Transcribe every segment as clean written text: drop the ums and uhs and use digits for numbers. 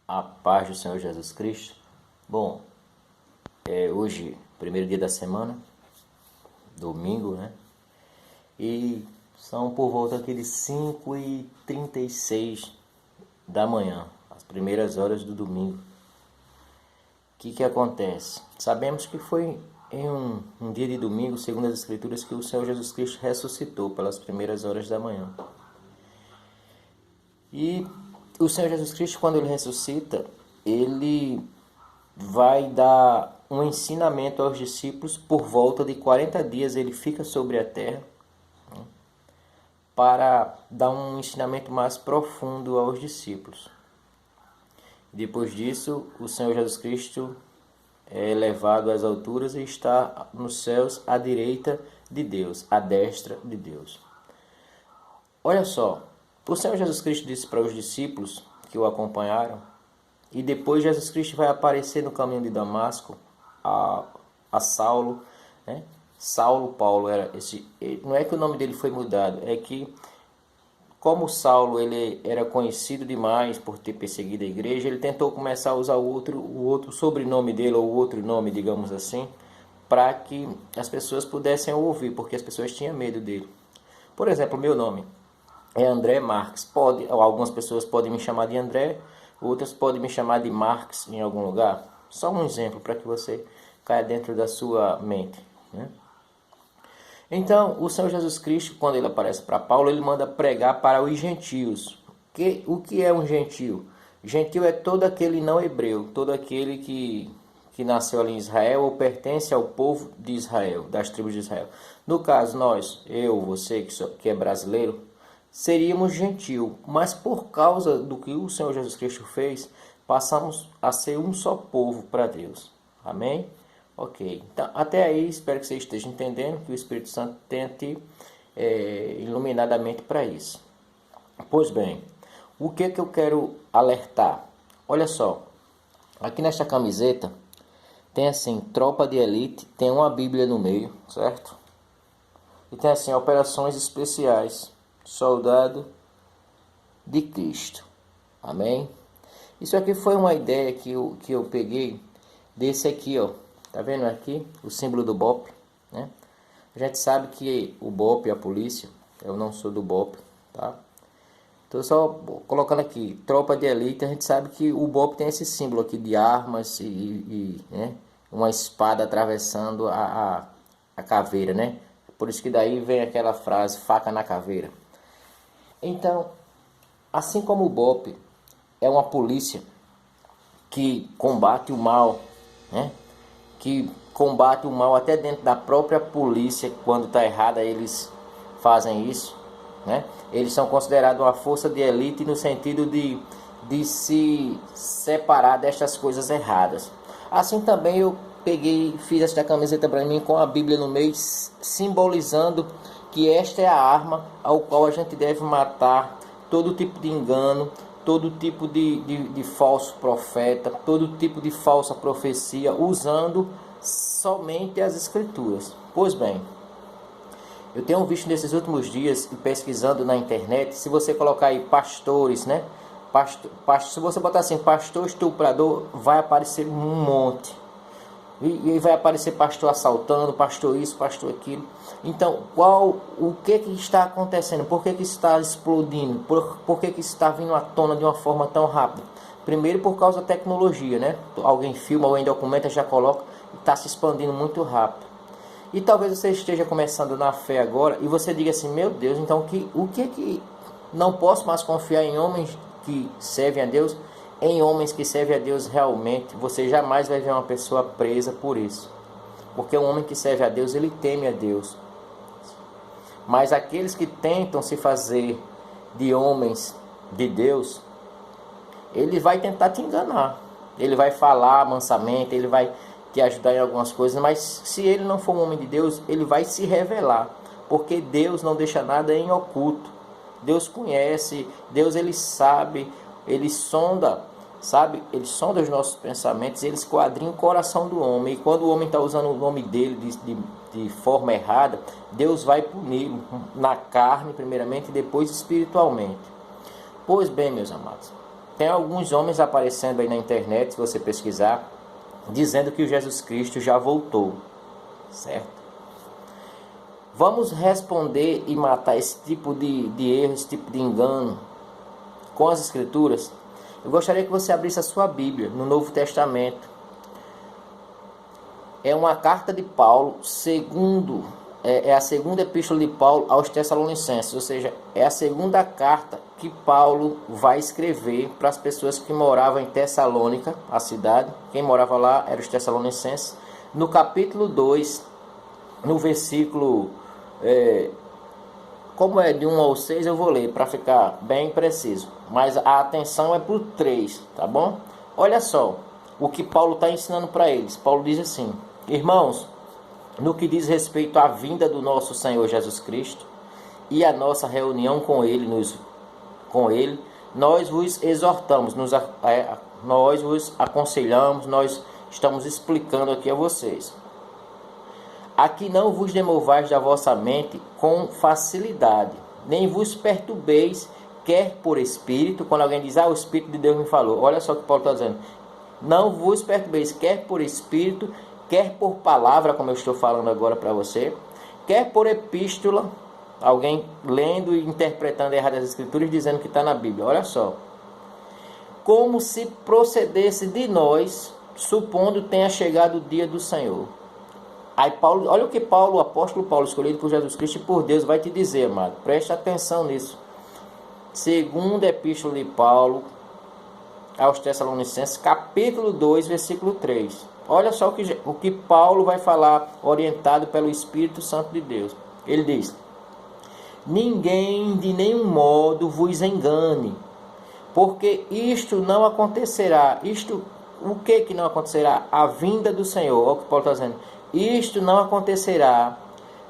A paz do Senhor Jesus Cristo. Bom, é hoje, primeiro dia da semana, domingo, né? E são por volta aqui de 5h36 da manhã, as primeiras horas do domingo. O que acontece? Sabemos que foi em um dia de domingo, segundo as Escrituras, que o Senhor Jesus Cristo ressuscitou pelas primeiras horas da manhã. E o Senhor Jesus Cristo, quando ele ressuscita, ele vai dar um ensinamento aos discípulos. Por volta de 40 dias ele fica sobre a terra, né, para dar um ensinamento mais profundo aos discípulos. Depois disso, o Senhor Jesus Cristo é elevado às alturas e está nos céus à direita de Deus, à destra de Deus. Olha só, o Senhor Jesus Cristo disse para os discípulos que o acompanharam, e depois Jesus Cristo vai aparecer no caminho de Damasco a Saulo, né? Paulo era esse. Não é que o nome dele foi mudado, é que como Saulo ele era conhecido demais por ter perseguido a igreja, ele tentou começar a usar o outro sobrenome dele, ou outro nome, digamos assim, para que as pessoas pudessem ouvir, porque as pessoas tinham medo dele. Por exemplo, meu nome é André Marques. Algumas pessoas podem me chamar de André, outras podem me chamar de Marques em algum lugar. Só um exemplo para que você caia dentro da sua mente, né? Então, o Senhor Jesus Cristo, quando ele aparece para Paulo, ele manda pregar para os gentios. O que é um gentio? Gentio é todo aquele não hebreu, todo aquele que nasceu ali em Israel ou pertence ao povo de Israel, das tribos de Israel. No caso, nós, eu, você que é brasileiro, seríamos gentio, mas por causa do que o Senhor Jesus Cristo fez, passamos a ser um só povo para Deus. Amém? Ok. Então, até aí, espero que você esteja entendendo, que o Espírito Santo tenha te iluminado a mente para isso. Pois bem, o que eu quero alertar? Olha só, aqui nesta camiseta tem assim, tropa de elite, tem uma Bíblia no meio, certo? E tem assim, operações especiais, soldado de Cristo. Amém? Isso aqui foi uma ideia que eu peguei desse aqui, ó. Tá vendo aqui o símbolo do BOPE, né? A gente sabe que o BOPE, a polícia, eu não sou do BOPE, tá? Tô só colocando aqui, tropa de elite. A gente sabe que o BOPE tem esse símbolo aqui de armas né? Uma espada atravessando a caveira, né? Por isso que daí vem aquela frase, faca na caveira. Então, assim como o BOPE é uma polícia que combate o mal, né? Que combate o mal até dentro da própria polícia, quando está errada eles fazem isso, né? Eles são considerados uma força de elite no sentido de se separar destas coisas erradas. Assim também eu fiz esta camiseta para mim com a Bíblia no meio, simbolizando que esta é a arma ao qual a gente deve matar todo tipo de engano, todo tipo de falso profeta, todo tipo de falsa profecia, usando somente as Escrituras. Pois bem, eu tenho visto nesses últimos dias, pesquisando na internet, se você colocar aí pastores, né? Se você botar assim, pastor estuprador, vai aparecer um monte. E vai aparecer pastor assaltando, pastor isso, pastor aquilo. Então, o que está acontecendo? Por que está explodindo? Por que está vindo à tona de uma forma tão rápida? Primeiro, por causa da tecnologia, né? Alguém filma ou em documenta, já coloca, e está se expandindo muito rápido. E talvez você esteja começando na fé agora e você diga assim, meu Deus, então o que não posso mais confiar em homens que servem a Deus? Em homens que servem a Deus realmente, você jamais vai ver uma pessoa presa por isso. Porque um homem que serve a Deus, ele teme a Deus. Mas aqueles que tentam se fazer de homens de Deus, ele vai tentar te enganar. Ele vai falar mansamente, ele vai te ajudar em algumas coisas, mas se ele não for um homem de Deus, ele vai se revelar. Porque Deus não deixa nada em oculto. Deus conhece, Deus ele sabe, ele sonda, sabe? Ele sonda os nossos pensamentos, ele esquadrinha o coração do homem. E quando o homem está usando o nome dele de forma errada, Deus vai punir na carne primeiramente e depois espiritualmente. Pois bem, meus amados, Tem alguns homens aparecendo aí na internet, se você pesquisar, dizendo que o Jesus Cristo já voltou, certo? Vamos responder e matar esse tipo de erro, esse tipo de engano com as Escrituras? Eu gostaria que você abrisse a sua Bíblia no Novo Testamento. É uma carta de Paulo, é a segunda epístola de Paulo aos Tessalonicenses, ou seja, é a segunda carta que Paulo vai escrever para as pessoas que moravam em Tessalônica, a cidade. Quem morava lá eram os Tessalonicenses. No capítulo 2, no versículo, como é de 1 ao 6, eu vou ler para ficar bem preciso, mas a atenção é para o 3, tá bom? Olha só o que Paulo está ensinando para eles. Paulo diz assim: irmãos, no que diz respeito à vinda do nosso Senhor Jesus Cristo e a nossa reunião com Ele, nós vos exortamos, nós vos aconselhamos, nós estamos explicando aqui a vocês. Aqui não vos demovais da vossa mente com facilidade, nem vos perturbeis, quer por espírito, quando alguém diz, o Espírito de Deus me falou, olha só o que Paulo está dizendo, não vos perturbeis, quer por espírito, quer por palavra, como eu estou falando agora para você, quer por epístola, alguém lendo e interpretando errado as Escrituras, dizendo que está na Bíblia, olha só, como se procedesse de nós, supondo tenha chegado o dia do Senhor. Aí Paulo, olha o que Paulo, o apóstolo Paulo, escolhido por Jesus Cristo e por Deus, vai te dizer, amado. Preste atenção nisso. Segunda epístola de Paulo aos Tessalonicenses, capítulo 2, versículo 3. Olha só o que Paulo vai falar, orientado pelo Espírito Santo de Deus. Ele diz: ninguém de nenhum modo vos engane, porque isto não acontecerá. O que não acontecerá? A vinda do Senhor. Olha o que Paulo está dizendo. Isto não acontecerá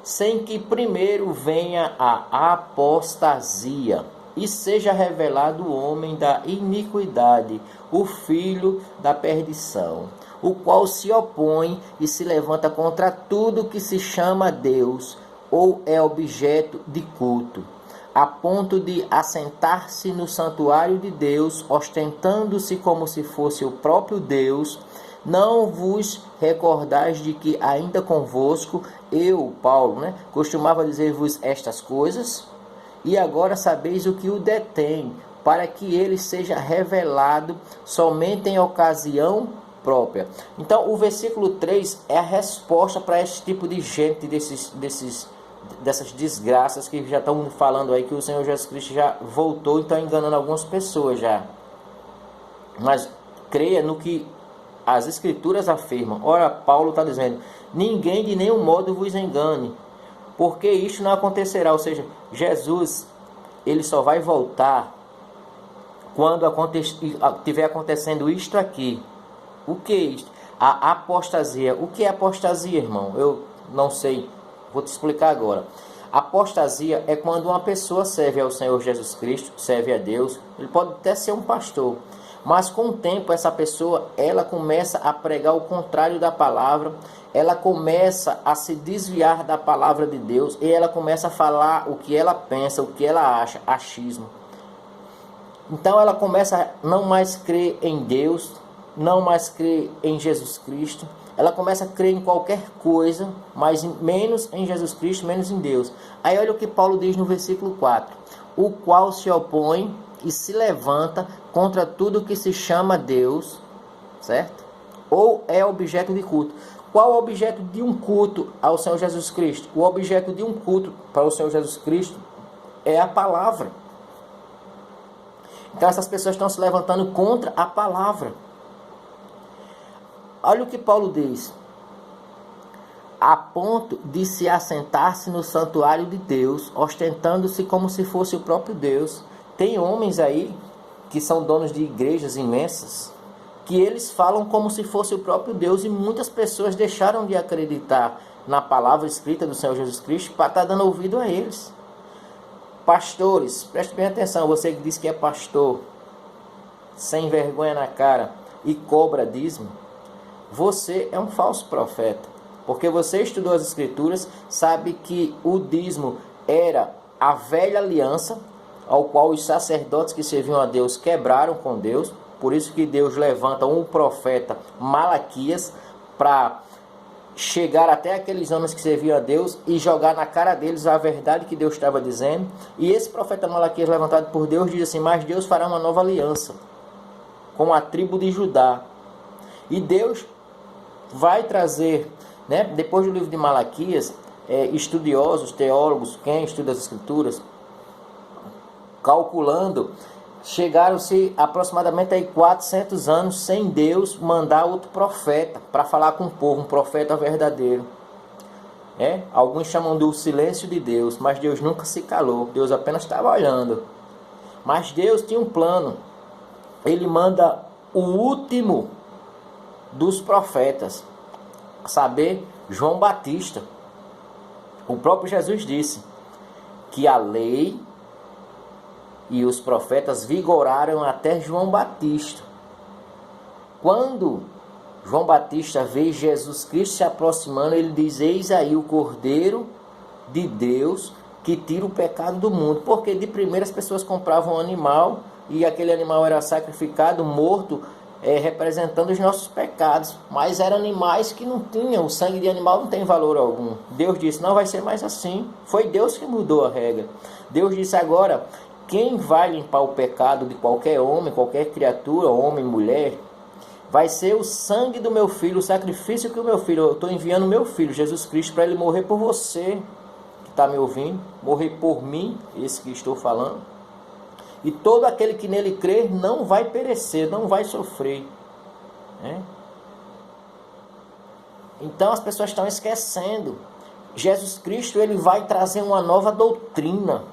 sem que primeiro venha a apostasia e seja revelado o homem da iniquidade, o filho da perdição, o qual se opõe e se levanta contra tudo que se chama Deus ou é objeto de culto, a ponto de assentar-se no santuário de Deus, ostentando-se como se fosse o próprio Deus. Não vos recordais de que ainda convosco, eu, Paulo, costumava dizer-vos estas coisas? E agora sabeis o que o detém, para que ele seja revelado somente em ocasião própria. Então, o versículo 3 é a resposta para esse tipo de gente, dessas desgraças que já estão falando aí que o Senhor Jesus Cristo já voltou e está enganando algumas pessoas já. Mas creia no que as Escrituras afirmam. Ora, Paulo está dizendo, ninguém de nenhum modo vos engane, porque isto não acontecerá. Ou seja, Jesus, ele só vai voltar quando estiver acontecendo isto aqui. O que é isto? A apostasia. O que é apostasia, irmão? Eu não sei. Vou te explicar agora. Apostasia é quando uma pessoa serve ao Senhor Jesus Cristo, serve a Deus. Ele pode até ser um pastor, mas com o tempo essa pessoa, ela começa a pregar o contrário da palavra, ela começa a se desviar da palavra de Deus e ela começa a falar o que ela pensa, o que ela acha, achismo. Então ela começa a não mais crer em Deus, não mais crer em Jesus Cristo, ela começa a crer em qualquer coisa, mas menos em Jesus Cristo, menos em Deus. Aí olha o que Paulo diz no versículo 4, o qual se opõe e se levanta contra tudo que se chama Deus, certo? Ou é objeto de culto. Qual o objeto de um culto ao Senhor Jesus Cristo? O objeto de um culto para o Senhor Jesus Cristo é a palavra. Então essas pessoas estão se levantando contra a palavra. Olha o que Paulo diz. A ponto de se assentar-se no santuário de Deus, ostentando-se como se fosse o próprio Deus. Tem homens aí que são donos de igrejas imensas, que eles falam como se fosse o próprio Deus, e muitas pessoas deixaram de acreditar na palavra escrita do Senhor Jesus Cristo para estar dando ouvido a eles. Pastores, preste bem atenção, você que diz que é pastor, sem vergonha na cara e cobra dízimo, você é um falso profeta, porque você estudou as Escrituras, sabe que o dízimo era a velha aliança, ao qual os sacerdotes que serviam a Deus quebraram com Deus. Por isso que Deus levanta um profeta, Malaquias, para chegar até aqueles homens que serviam a Deus e jogar na cara deles a verdade que Deus estava dizendo. E esse profeta Malaquias, levantado por Deus, diz assim: mas Deus fará uma nova aliança com a tribo de Judá. E Deus vai trazer, né, depois do livro de Malaquias, estudiosos, teólogos, quem estuda as Escrituras, calculando, chegaram-se aproximadamente aí 400 anos sem Deus mandar outro profeta para falar com o povo, um profeta verdadeiro. Alguns chamam do silêncio de Deus, mas Deus nunca se calou, Deus apenas estava olhando. Mas Deus tinha um plano. Ele manda o último dos profetas, a saber, João Batista. O próprio Jesus disse que a lei e os profetas vigoraram até João Batista. Quando João Batista vê Jesus Cristo se aproximando, ele diz: eis aí o Cordeiro de Deus que tira o pecado do mundo. Porque de primeira as pessoas compravam um animal e aquele animal era sacrificado, morto, representando os nossos pecados. Mas eram animais que não tinham, o sangue de animal não tem valor algum. Deus disse: não vai ser mais assim. Foi Deus que mudou a regra. Deus disse: agora, quem vai limpar o pecado de qualquer homem, qualquer criatura, homem, mulher, vai ser o sangue do meu filho, o sacrifício que o meu filho... Eu estou enviando o meu filho, Jesus Cristo, para ele morrer por você, que está me ouvindo, morrer por mim, esse que estou falando. E todo aquele que nele crer não vai perecer, não vai sofrer. Então as pessoas estão esquecendo. Jesus Cristo, ele vai trazer uma nova doutrina.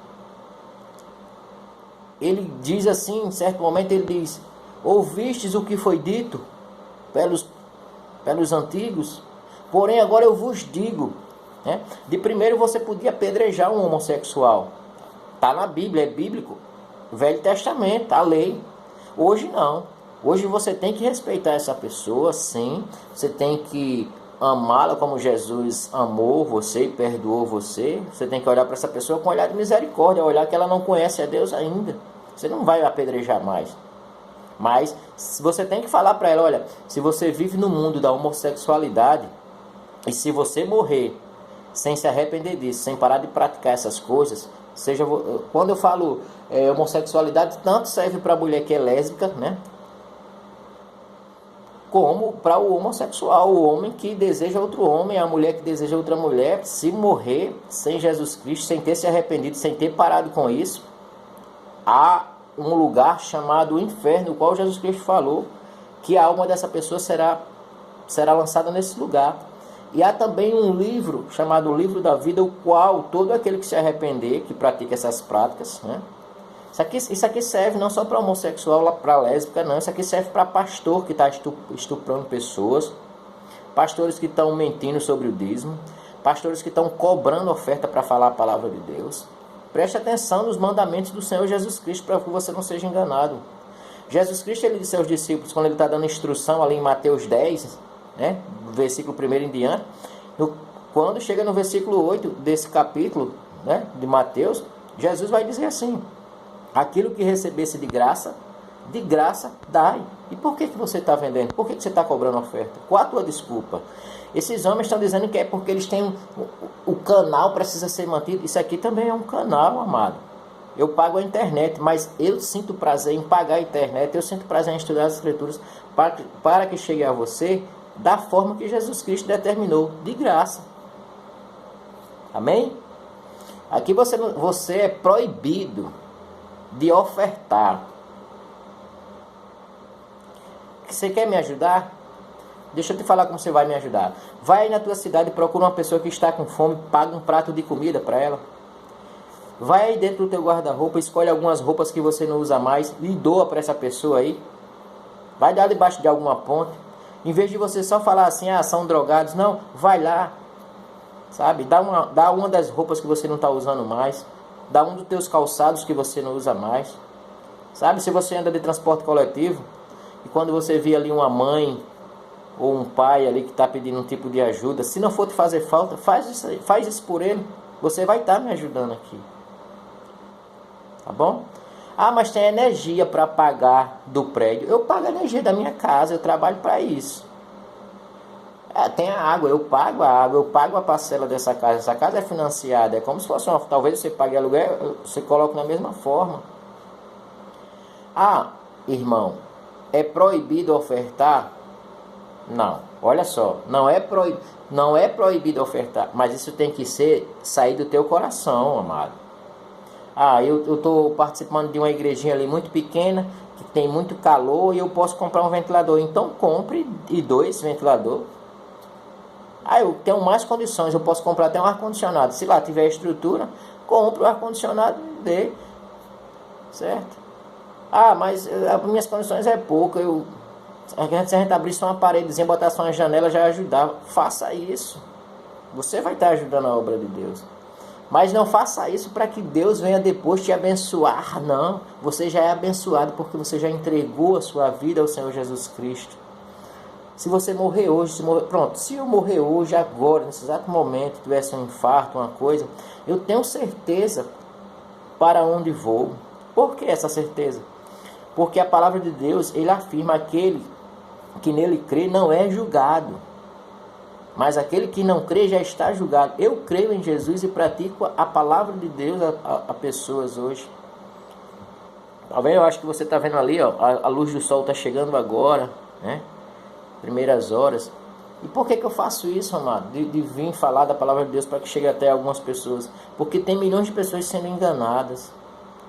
Ele diz assim, em certo momento ele diz: ouvistes o que foi dito pelos antigos? Porém agora eu vos digo. De primeiro você podia apedrejar um homossexual. Está na Bíblia, é bíblico. Velho Testamento, a lei. Hoje não. Hoje você tem que respeitar essa pessoa, sim. Você tem que amá-la como Jesus amou você e perdoou você. Você tem que olhar para essa pessoa com um olhar de misericórdia, olhar que ela não conhece a Deus ainda. Você não vai apedrejar mais. Mas você tem que falar para ela: olha, se você vive no mundo da homossexualidade e se você morrer sem se arrepender disso, sem parar de praticar essas coisas, seja, quando eu falo homossexualidade, tanto serve para a mulher que é lésbica, né, como para o homossexual, o homem que deseja outro homem, a mulher que deseja outra mulher. Se morrer sem Jesus Cristo, sem ter se arrependido, sem ter parado com isso, há um lugar chamado inferno, o qual Jesus Cristo falou que a alma dessa pessoa será lançada nesse lugar. E há também um livro chamado Livro da Vida, o qual todo aquele que se arrepender, que pratica essas práticas, né? Isso aqui serve não só para homossexual, para lésbica, não. Isso aqui serve para pastor que está estuprando pessoas, pastores que estão mentindo sobre o dízimo, pastores que estão cobrando oferta para falar a palavra de Deus. Preste atenção nos mandamentos do Senhor Jesus Cristo para que você não seja enganado. Jesus Cristo, ele disse aos discípulos, quando ele está dando instrução ali em Mateus 10, né, versículo 1 em diante, quando chega no versículo 8 desse capítulo, né, de Mateus, Jesus vai dizer assim: aquilo que recebesse de graça dai. E por que você está vendendo? Por que você está cobrando oferta? Qual a tua desculpa? Esses homens estão dizendo que é porque eles têm o canal precisa ser mantido. Isso aqui também é um canal, amado. Eu pago a internet, mas eu sinto prazer em pagar a internet, eu sinto prazer em estudar as Escrituras para que chegue a você da forma que Jesus Cristo determinou, de graça. Amém? Aqui você é proibido de ofertar. Você quer me ajudar? Deixa eu te falar como você vai me ajudar. Vai aí na tua cidade e procura uma pessoa que está com fome, paga um prato de comida para ela. Vai aí dentro do teu guarda-roupa, escolhe algumas roupas que você não usa mais e doa para essa pessoa aí. Vai dar debaixo de alguma ponte. Em vez de você só falar assim: são drogados. Não, vai lá, sabe? Dá uma das roupas que você não está usando mais. Dá um dos teus calçados que você não usa mais. Sabe, se você anda de transporte coletivo e quando você vê ali uma mãe ou um pai ali que está pedindo um tipo de ajuda, se não for te fazer falta, faz isso por ele. Você vai estar me ajudando aqui. tá bom? Ah, mas tem energia para pagar do prédio. Eu pago a energia da minha casa, eu trabalho para isso. Tem a água, eu pago a água, eu pago a parcela dessa casa. Essa casa é financiada, é como se fosse uma... Talvez você pague aluguel, você coloca na mesma forma. Ah, irmão, é proibido ofertar? Não, olha só, não é proibido ofertar, mas isso tem que sair do teu coração, amado. Ah, eu estou participando de uma igrejinha ali muito pequena, que tem muito calor, e eu posso comprar um ventilador. Então compre e doe esse ventilador. Ah, eu tenho mais condições, eu posso comprar até um ar-condicionado. Se lá tiver estrutura, compre o ar-condicionado dele, certo? Ah, mas as minhas condições é pouco. Se a gente abrisse uma paredezinha, botasse uma janela, já ajudava. Faça isso. Você vai estar ajudando a obra de Deus. Mas não faça isso para que Deus venha depois te abençoar. Não. Você já é abençoado porque você já entregou a sua vida ao Senhor Jesus Cristo. Se você morrer hoje, pronto, se eu morrer hoje, agora, nesse exato momento, tivesse um infarto, uma coisa, eu tenho certeza para onde vou. Por que essa certeza? Porque a palavra de Deus, ele afirma: aquele que nele crê não é julgado, mas aquele que não crê já está julgado. Eu creio em Jesus e pratico a palavra de Deus a pessoas hoje. Tá vendo? Eu acho que você está vendo ali, ó, a luz do sol está chegando agora, né? Primeiras horas. E por que eu faço isso, amado? De vir falar da palavra de Deus para que chegue até algumas pessoas. Porque tem milhões de pessoas sendo enganadas.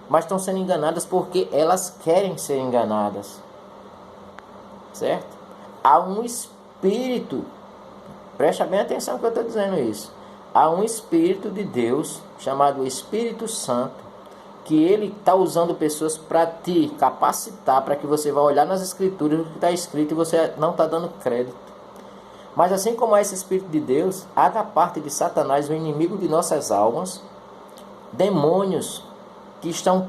Mas estão sendo enganadas porque elas querem ser enganadas. Certo? Há um espírito, presta bem atenção que eu estou dizendo isso. Há um espírito de Deus, chamado Espírito Santo, que ele está usando pessoas para te capacitar, para que você vá olhar nas escrituras o que está escrito e você não está dando crédito. Mas assim como há esse Espírito de Deus, há da parte de Satanás, o inimigo de nossas almas, demônios que estão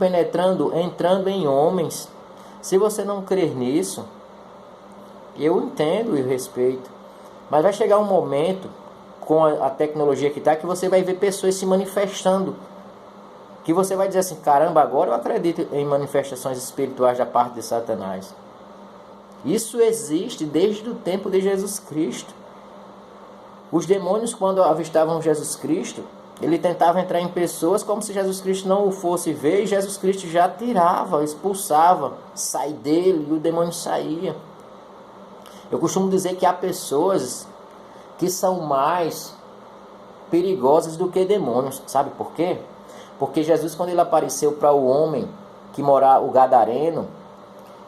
entrando em homens. Se você não crer nisso, eu entendo e respeito, mas vai chegar um momento, com a tecnologia que está, que você vai ver pessoas se manifestando, que você vai dizer assim: caramba, agora eu acredito em manifestações espirituais da parte de Satanás. Isso existe desde o tempo de Jesus Cristo. Os demônios, quando avistavam Jesus Cristo, ele tentava entrar em pessoas como se Jesus Cristo não o fosse ver, e Jesus Cristo já tirava, expulsava, sai dele, e o demônio saía. Eu costumo dizer que há pessoas que são mais perigosas do que demônios. Sabe por quê? Porque Jesus, quando ele apareceu para o homem que morava, o gadareno,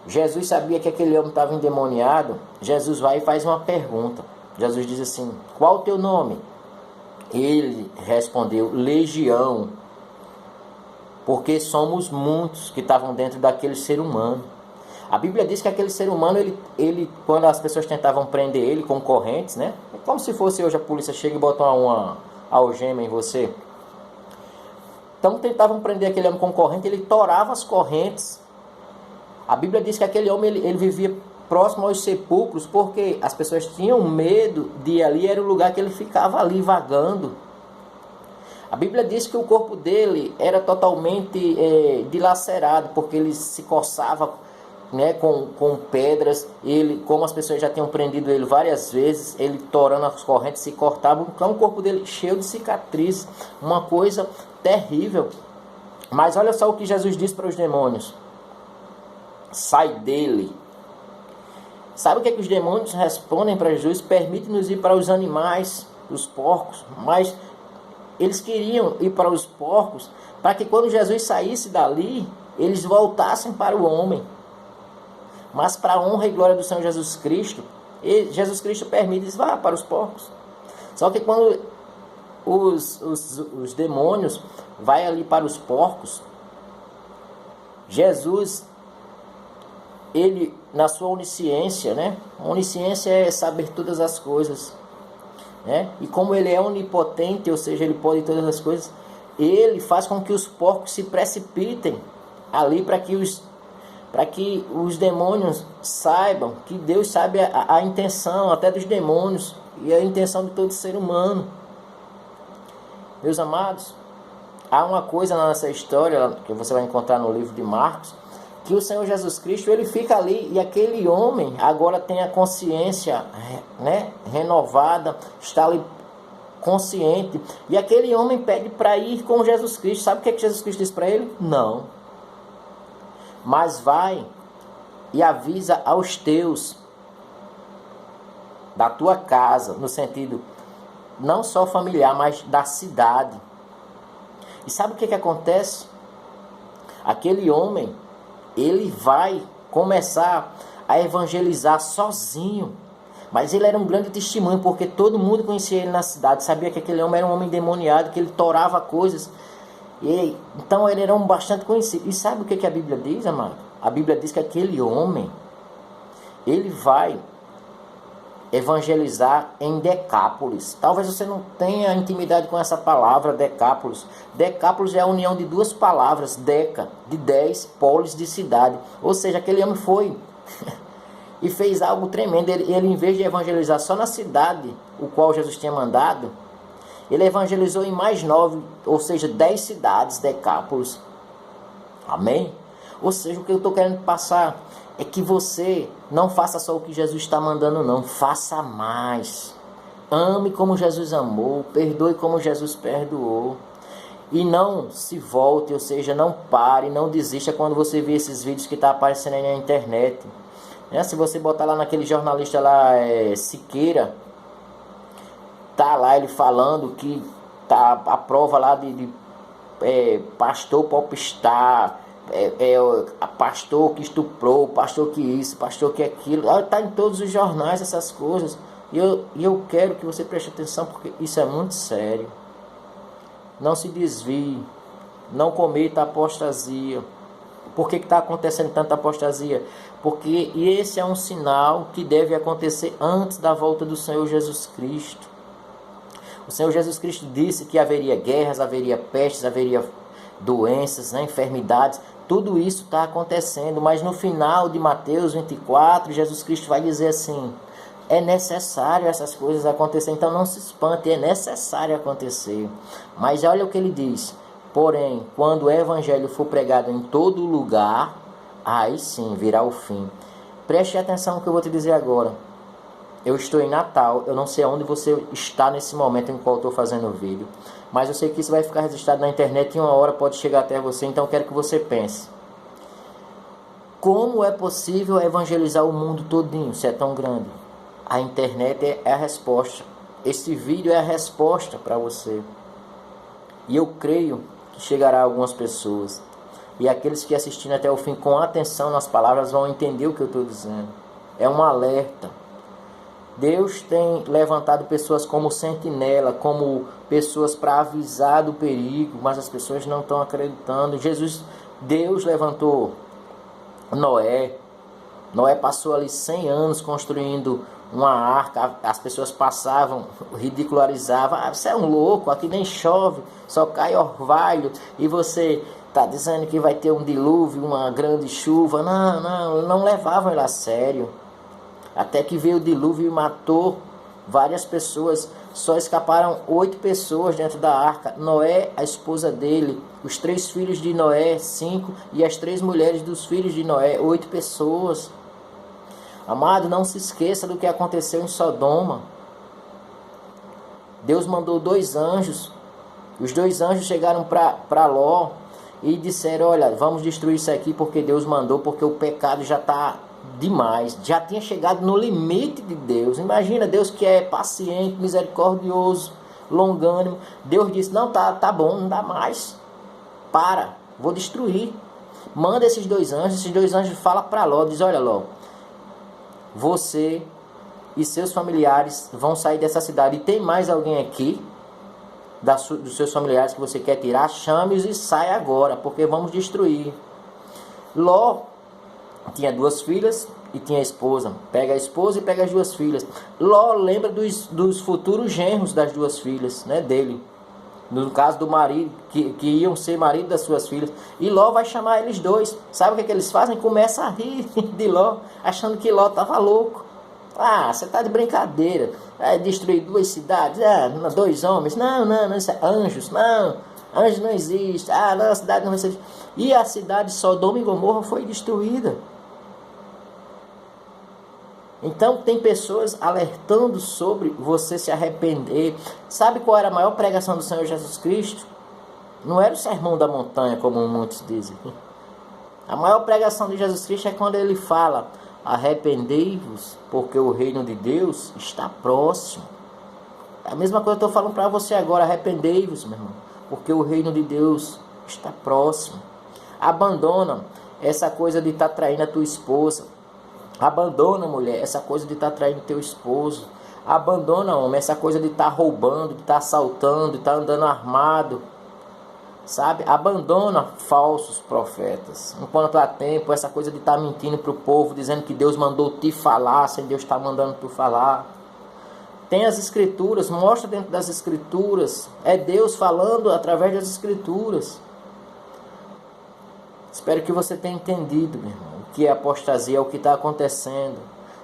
Jesus sabia que aquele homem estava endemoniado. Jesus vai e faz uma pergunta. Jesus diz assim: qual o teu nome? Ele respondeu: Legião, porque somos muitos que estavam dentro daquele ser humano. A Bíblia diz que aquele ser humano, ele quando as pessoas tentavam prender ele com correntes, né? É como se fosse hoje a polícia chega e bota uma algema em você. Então tentavam prender aquele homem com corrente, ele torava as correntes. A Bíblia diz que aquele homem ele vivia próximo aos sepulcros, porque as pessoas tinham medo de ir ali, era o lugar que ele ficava ali vagando. A Bíblia diz que o corpo dele era totalmente dilacerado, porque ele se coçava, né, com pedras. Ele, como as pessoas já tinham prendido ele várias vezes, ele torando as correntes, se cortava. Então o corpo dele cheio de cicatrizes, uma coisa terrível. Mas olha só o que Jesus disse para os demônios: sai dele. Sabe o que os demônios respondem para Jesus? Permite-nos ir para os animais, os porcos. Mas eles queriam ir para os porcos para que quando Jesus saísse dali, eles voltassem para o homem. Mas para a honra e glória do Senhor Jesus Cristo, Jesus Cristo permite, eles vá para os porcos. Só que quando os demônios vai ali para os porcos, Jesus, ele, na sua onisciência, né? Onisciência é saber todas as coisas, né? E como ele é onipotente, ou seja, ele pode todas as coisas, ele faz com que os porcos se precipitem ali para que os demônios saibam que Deus sabe a intenção até dos demônios e a intenção de todo ser humano. Meus amados, Há uma coisa nessa história, que você vai encontrar no livro de Marcos, que o Senhor Jesus Cristo, ele fica ali, e aquele homem agora tem a consciência, né, renovada, está ali consciente, e aquele homem pede para ir com Jesus Cristo. Sabe o que Jesus Cristo diz para ele? Não. Mas vai e avisa aos teus, da tua casa, no sentido não só familiar, mas da cidade. E sabe o que acontece? Aquele homem, ele vai começar a evangelizar sozinho. Mas ele era um grande testemunho, porque todo mundo conhecia ele na cidade. Sabia que aquele homem era um homem endemoniado, que ele torava coisas. Então ele era um bastante conhecido. E sabe o que a Bíblia diz, amado? A Bíblia diz que aquele homem, ele vai evangelizar em Decápolis. Talvez você não tenha intimidade com essa palavra, Decápolis. Decápolis é a união de duas palavras, deca, de 10, polis, de cidade. Ou seja, aquele homem foi e fez algo tremendo. Ele, em vez de evangelizar só na cidade, o qual Jesus tinha mandado, ele evangelizou em mais 9, ou seja, 10 cidades, Decápolis. Amém? Ou seja, o que eu estou querendo passar é que você não faça só o que Jesus está mandando, não. Faça mais. Ame como Jesus amou. Perdoe como Jesus perdoou. E não se volte, ou seja, não pare, não desista quando você vê esses vídeos que estão aparecendo aí na internet. Se você botar lá naquele jornalista lá, Siqueira, tá lá ele falando que tá a prova lá de pastor popstar, pastor que estuprou, pastor que isso, pastor que aquilo. Está em todos os jornais essas coisas. E eu quero que você preste atenção, porque isso é muito sério. Não se desvie, não cometa apostasia. Por que está acontecendo tanta apostasia? Porque esse é um sinal que deve acontecer antes da volta do Senhor Jesus Cristo. O Senhor Jesus Cristo disse que haveria guerras, haveria pestes, haveria doenças, enfermidades. Tudo isso está acontecendo, mas no final de Mateus 24, Jesus Cristo vai dizer assim: é necessário essas coisas acontecer, então não se espante, é necessário acontecer. Mas olha o que ele diz: porém, quando o evangelho for pregado em todo lugar, aí sim virá o fim. Preste atenção no que eu vou te dizer agora. Eu estou em Natal, eu não sei onde você está nesse momento em qual eu estou fazendo o vídeo, mas eu sei que isso vai ficar registrado na internet e uma hora pode chegar até você, então eu quero que você pense. Como é possível evangelizar o mundo todinho, se é tão grande? A internet é a resposta. Esse vídeo é a resposta para você. E eu creio que chegará a algumas pessoas. E aqueles que assistindo até o fim com atenção nas palavras vão entender o que eu estou dizendo. É um alerta. Deus tem levantado pessoas como sentinela, como pessoas para avisar do perigo, mas as pessoas não estão acreditando. Deus levantou Noé. Noé passou ali 100 anos construindo uma arca. As pessoas passavam, ridicularizavam: você é um louco, aqui nem chove, só cai orvalho, e você está dizendo que vai ter um dilúvio, uma grande chuva. Não levavam ele a sério. Até que veio o dilúvio e matou várias pessoas. Só escaparam 8 pessoas dentro da arca: Noé, a esposa dele, os 3 filhos de Noé, 5, e as 3 mulheres dos filhos de Noé, 8 pessoas. Amado, não se esqueça do que aconteceu em Sodoma. Deus mandou 2 anjos. Os 2 anjos chegaram para Ló e disseram: olha, vamos destruir isso aqui porque Deus mandou, porque o pecado já está demais, já tinha chegado no limite de Deus. Imagina, Deus que é paciente, misericordioso, longânimo. Deus disse: não, tá bom, não dá mais, vou destruir. Manda esses 2 anjos. Esses 2 anjos falam para Ló, diz: olha, Ló, você e seus familiares vão sair dessa cidade, e tem mais alguém aqui dos seus familiares que você quer tirar? Chame-os e sai agora, porque vamos destruir. Ló tinha 2 filhas e tinha a esposa. Pega a esposa e pega as 2 filhas. Ló lembra dos futuros genros das 2 filhas, né, dele. No caso do marido, que iam ser marido das suas filhas. E Ló vai chamar eles 2. Sabe o que eles fazem? Começa a rir de Ló, achando que Ló estava louco. Você está de brincadeira. Destruir 2 cidades? 2 homens? Não, isso é anjos. Não. Anjo não existe. Ah, não, a cidade não existe. E a cidade de Sodoma e Gomorra foi destruída. Então tem pessoas alertando sobre você se arrepender. Sabe qual era a maior pregação do Senhor Jesus Cristo? Não era o sermão da montanha, como muitos dizem. A maior pregação de Jesus Cristo é quando ele fala: arrependei-vos, porque o reino de Deus está próximo. É a mesma coisa que eu estou falando para você agora: arrependei-vos, meu irmão, porque o reino de Deus está próximo. Abandona essa coisa de estar traindo a tua esposa. Abandona, mulher, essa coisa de estar traindo teu esposo. Abandona, homem, essa coisa de estar roubando, de estar assaltando, de estar andando armado. Sabe? Abandona falsos profetas. Enquanto há tempo, essa coisa de estar mentindo para o povo, dizendo que Deus mandou te falar, sem Deus estar mandando tu falar. Tem as escrituras, mostra dentro das escrituras. É Deus falando através das escrituras. Espero que você tenha entendido, meu irmão, o que é apostasia, o que está acontecendo.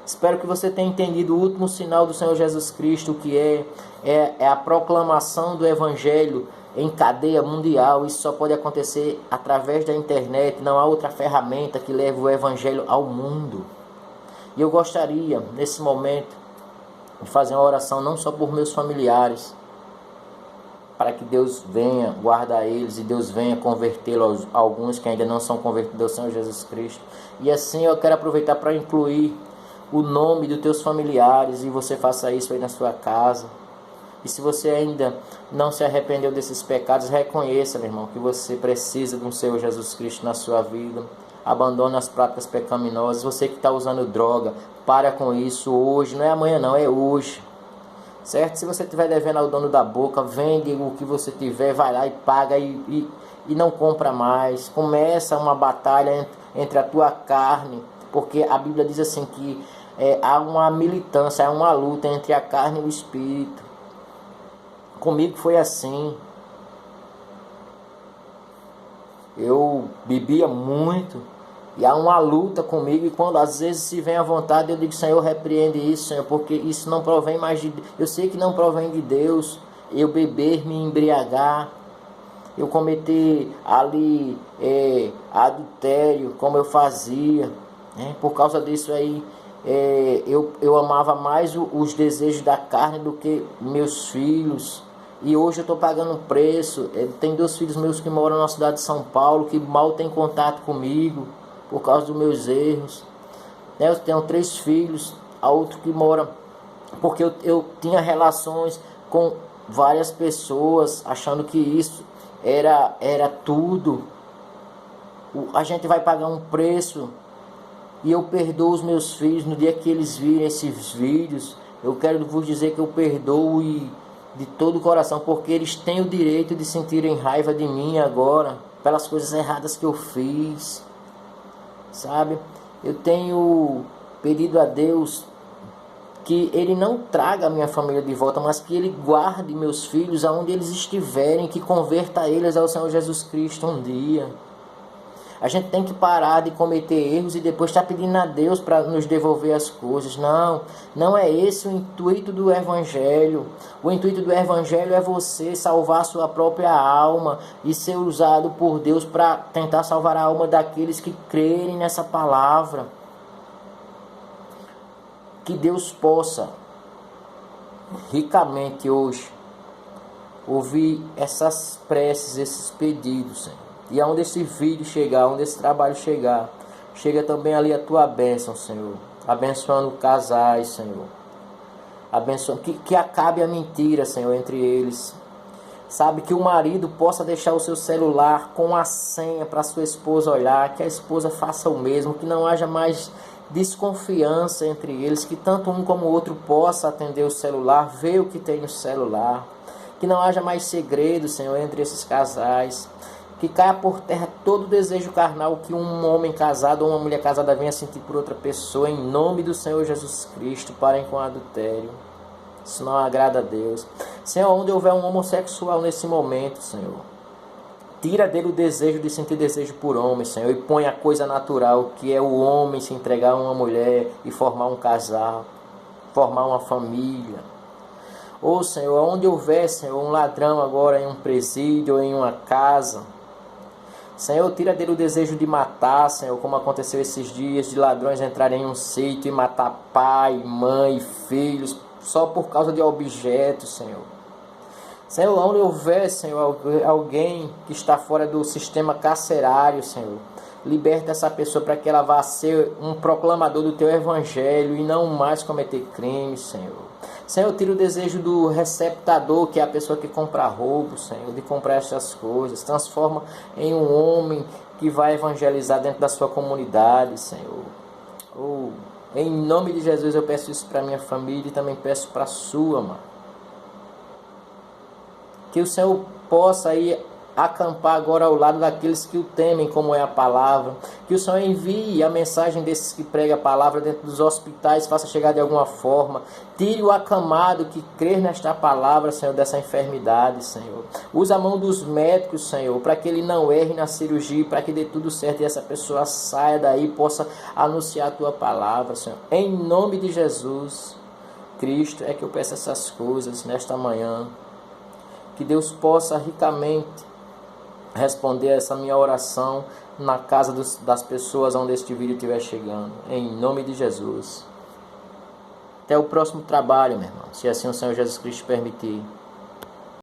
Espero que você tenha entendido o último sinal do Senhor Jesus Cristo, o que é a proclamação do Evangelho em cadeia mundial. Isso só pode acontecer através da internet. Não há outra ferramenta que leve o Evangelho ao mundo. E eu gostaria, nesse momento, de fazer uma oração não só por meus familiares, para que Deus venha guardar eles e Deus venha convertê-los, alguns que ainda não são convertidos ao Senhor Jesus Cristo. E assim eu quero aproveitar para incluir o nome dos teus familiares, e você faça isso aí na sua casa. E se você ainda não se arrependeu desses pecados, reconheça, meu irmão, que você precisa de um Senhor Jesus Cristo na sua vida. Abandone as práticas pecaminosas. Você que está usando droga, para com isso hoje. Não é amanhã não, é hoje. Certo? Se você estiver devendo ao dono da boca, vende o que você tiver, vai lá e paga e não compra mais. Começa uma batalha entre a tua carne, porque a Bíblia diz assim que há uma militância, há uma luta entre a carne e o espírito. Comigo foi assim. Eu bebia muito e há uma luta comigo, e quando às vezes se vem à vontade, eu digo: Senhor, repreende isso, Senhor, porque isso não provém mais de Deus. Eu sei que não provém de Deus. Eu beber, me embriagar, eu cometer ali adultério, como eu fazia, né? Por causa disso aí, eu amava mais os desejos da carne do que meus filhos. E hoje eu estou pagando um preço. Tem 2 filhos meus que moram na cidade de São Paulo, que mal tem contato comigo por causa dos meus erros. Eu tenho 3 filhos, a outro que mora, porque eu tinha relações com várias pessoas, achando que isso era tudo. A gente vai pagar um preço, e eu perdoo os meus filhos no dia que eles virem esses vídeos. Eu quero vos dizer que eu perdoo de todo o coração, porque eles têm o direito de sentirem raiva de mim agora, pelas coisas erradas que eu fiz, sabe? Eu tenho pedido a Deus que Ele não traga a minha família de volta, mas que Ele guarde meus filhos aonde eles estiverem, que converta eles ao Senhor Jesus Cristo um dia. A gente tem que parar de cometer erros e depois estar pedindo a Deus para nos devolver as coisas. Não é esse o intuito do Evangelho. O intuito do Evangelho é você salvar a sua própria alma e ser usado por Deus para tentar salvar a alma daqueles que crerem nessa palavra. Que Deus possa ricamente hoje ouvir essas preces, esses pedidos, Senhor. E aonde esse vídeo chegar, aonde esse trabalho chegar, chega também ali a tua bênção, Senhor. Abençoando casais, Senhor. Abençoando, que acabe a mentira, Senhor, entre eles. Sabe, que o marido possa deixar o seu celular com a senha para sua esposa olhar, que a esposa faça o mesmo, que não haja mais desconfiança entre eles, que tanto um como o outro possa atender o celular, ver o que tem no celular, que não haja mais segredo, Senhor, entre esses casais. Que caia por terra todo desejo carnal que um homem casado ou uma mulher casada venha sentir por outra pessoa, em nome do Senhor Jesus Cristo. Parem com o adultério. Isso não agrada a Deus. Senhor, onde houver um homossexual nesse momento, Senhor, tira dele o desejo de sentir desejo por homem, Senhor, e põe a coisa natural, que é o homem se entregar a uma mulher e formar um casal, formar uma família. Ô Senhor, onde houver, Senhor, um ladrão agora em um presídio ou em uma casa, Senhor, tira dele o desejo de matar, Senhor, como aconteceu esses dias, de ladrões entrarem em um sítio e matar pai, mãe, filhos, só por causa de objetos, Senhor. Senhor, onde houver, Senhor, alguém que está fora do sistema carcerário, Senhor, liberta essa pessoa para que ela vá ser um proclamador do Teu Evangelho e não mais cometer crimes, Senhor. Senhor, tira o desejo do receptador, que é a pessoa que compra roubo, Senhor, de comprar essas coisas. Transforma em um homem que vai evangelizar dentro da sua comunidade, Senhor. Em nome de Jesus eu peço isso para minha família e também peço para a sua, mano. Que o Senhor possa ir acampar agora ao lado daqueles que o temem, como é a palavra. Que o Senhor envie a mensagem desses que pregam a palavra dentro dos hospitais, faça chegar de alguma forma. Tire o acamado que crê nesta palavra, Senhor, dessa enfermidade, Senhor. Usa a mão dos médicos, Senhor, para que ele não erre na cirurgia, para que dê tudo certo e essa pessoa saia daí e possa anunciar a Tua palavra, Senhor. Em nome de Jesus Cristo é que eu peço essas coisas nesta manhã. Que Deus possa ricamente responder a essa minha oração na casa das pessoas onde este vídeo estiver chegando. Em nome de Jesus. Até o próximo trabalho, meu irmão. Se assim o Senhor Jesus Cristo permitir.